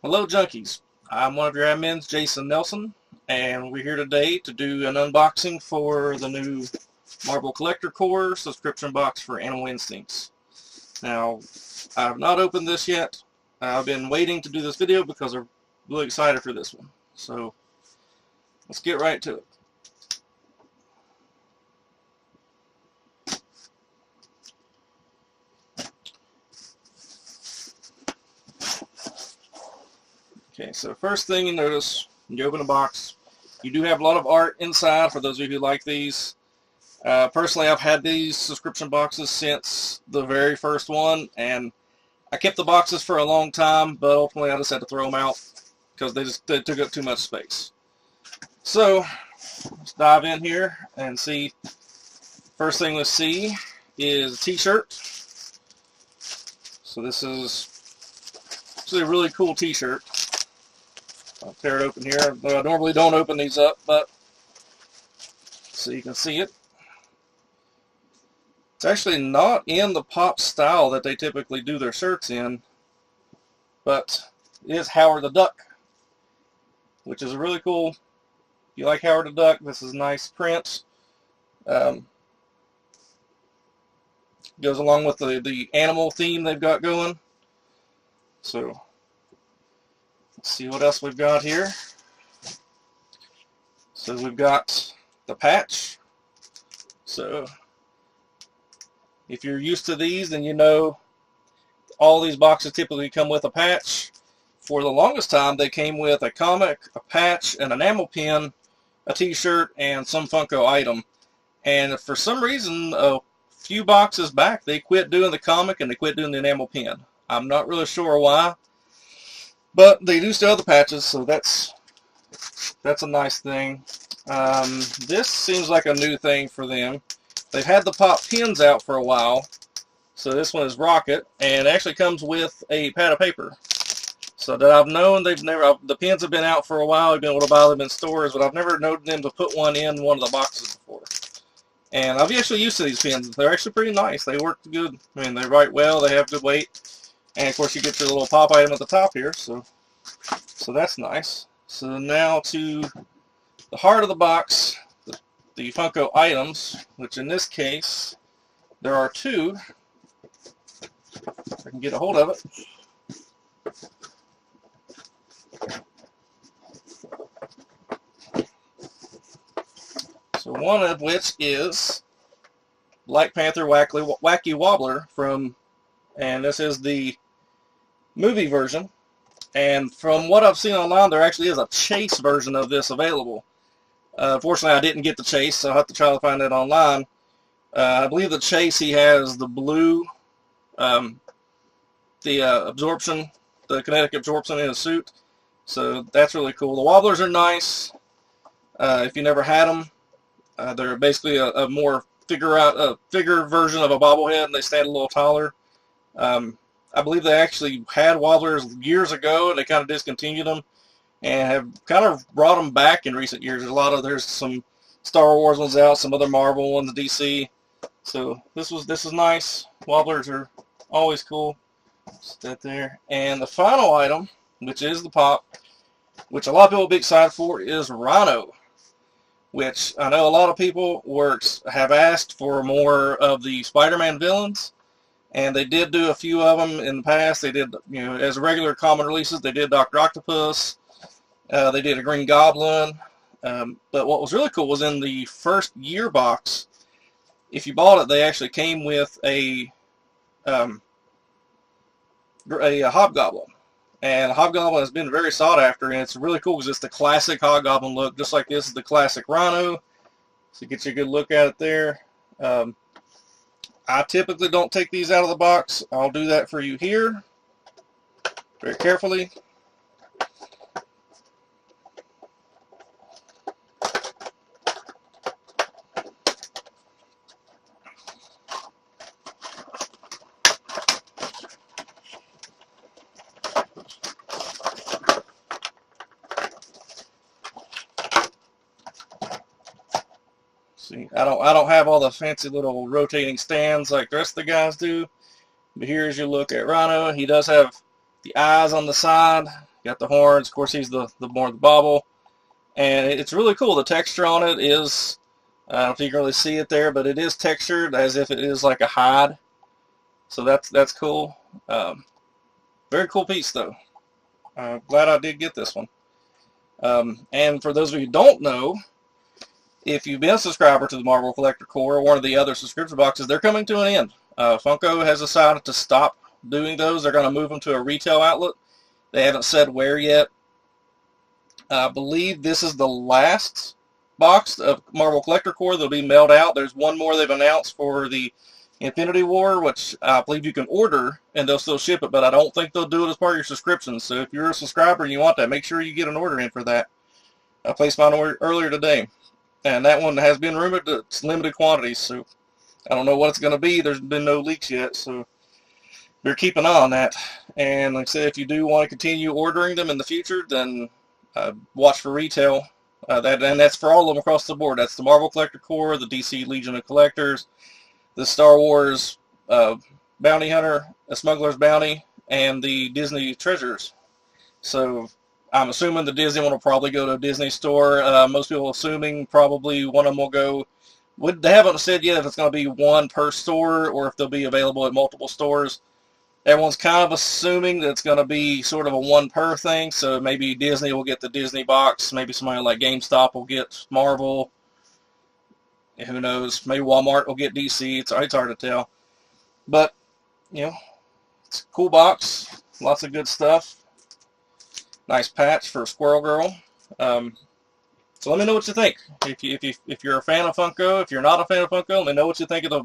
Hello Junkies, I'm one of your admins, Jason Nelson, and we're here today to do an unboxing for the new Marvel Collector Corps subscription box for Animal Instincts. Now, I have not opened this yet. I've been waiting to do this video because I'm really excited for this one. So, let's get right to it. Okay, so first thing you notice when you open a box, you do have a lot of art inside for those of you who like these. Personally, I've had these subscription boxes since the very first one, and I kept the boxes for a long time, but ultimately I just had to throw them out because they took up too much space. So, let's dive in here and see. First thing let's see is a t-shirt. So this is actually a really cool t-shirt. I'll tear it open here. I normally don't open these up, but so you can see it. It's actually not in the pop style that they typically do their shirts in, but it is Howard the Duck, which is really cool. If you like Howard the Duck, this is nice print. Goes along with the animal theme they've got going. So, let's see what else we've got here. So we've got the patch. So if you're used to these, then you know all these boxes typically come with a patch. For the longest time, they came with a comic, a patch, an enamel pin, a t-shirt, and some Funko item. And for some reason, a few boxes back, they quit doing the comic and they quit doing the enamel pin. I'm not really sure why, but they do still have the patches, so that's a nice thing. This seems like a new thing for them. They've had the pop pins out for a while, so this one is Rocket, and it actually comes with a pad of paper. So that I've known the pins have been out for a while. I've been able to buy them in stores, but I've never known them to put one in one of the boxes before. And I've actually used to these pins. They're actually pretty nice. They work good. I mean, they write well. They have good weight. And of course, you get your little pop item at the top here. So that's nice. So now to the heart of the box, the Funko items, which in this case, there are two. If I can get a hold of it. So one of which is Black Panther Wacky Wobbler and this is the movie version. And from what I've seen online, there actually is a chase version of this available. Unfortunately, I didn't get the chase, so I'll have to try to find it online. I believe the chase, he has the blue, absorption, the kinetic absorption in his suit. So that's really cool. The wobblers are nice. If you never had them, they're basically a more figure version of a bobblehead, and they stand a little taller. I believe they actually had wobblers years ago, and they kind of discontinued them, and have kind of brought them back in recent years. There's some Star Wars ones out, some other Marvel ones, DC. So this is nice. Wobblers are always cool. Just that there. And the final item, which is the pop, which a lot of people will be excited for, is Rhino, which I know a lot of people have asked for more of the Spider-Man villains, and they did do a few of them in the past. They did, as regular common releases, they did Dr. Octopus, they did a Green Goblin, but what was really cool was in the first year box, if you bought it, they actually came with a Hobgoblin. And Hobgoblin has been very sought after, and it's really cool because it's the classic Hobgoblin look, just like this is the classic Rhino. So it gets you a good look at it there. I typically don't take these out of the box. I'll do that for you here, very carefully. See, I don't have all the fancy little rotating stands like the rest of the guys do. But here as you look at Rhino, he does have the eyes on the side. Got the horns. Of course, he's the more the bobble. And it's really cool. The texture on it is, I don't know if you can really see it there, but it is textured as if it is like a hide. So that's cool. Very cool piece, though. Glad I did get this one. And for those of you who don't know, if you've been a subscriber to the Marvel Collector Corps or one of the other subscription boxes, they're coming to an end. Funko has decided to stop doing those. They're going to move them to a retail outlet. They haven't said where yet. I believe this is the last box of Marvel Collector Corps that'll be mailed out. There's one more they've announced for the Infinity War, which I believe you can order, and they'll still ship it, but I don't think they'll do it as part of your subscription. So if you're a subscriber and you want that, make sure you get an order in for that. I placed mine earlier today, and that one has been rumored to it's limited quantities, so I don't know what it's going to be. There's been no leaks yet, so we're keeping an eye on that. And like I said, if you do want to continue ordering them in the future, then watch for retail. And that's for all of them across the board. That's the Marvel Collector Corps, the DC Legion of Collectors, the Star Wars Bounty Hunter, the Smuggler's Bounty, and the Disney Treasures. So I'm assuming the Disney one will probably go to a Disney store. Most people assuming probably one of them will go. They haven't said yet if it's going to be one per store or if they'll be available at multiple stores. Everyone's kind of assuming that it's going to be sort of a one per thing, so maybe Disney will get the Disney box, maybe somebody like GameStop will get Marvel, who knows, maybe Walmart will get DC, it's hard to tell. But, you know, it's a cool box, lots of good stuff, nice patch for Squirrel Girl. So let me know what you think. If you're a fan of Funko, if you're not a fan of Funko, let me know what you think of the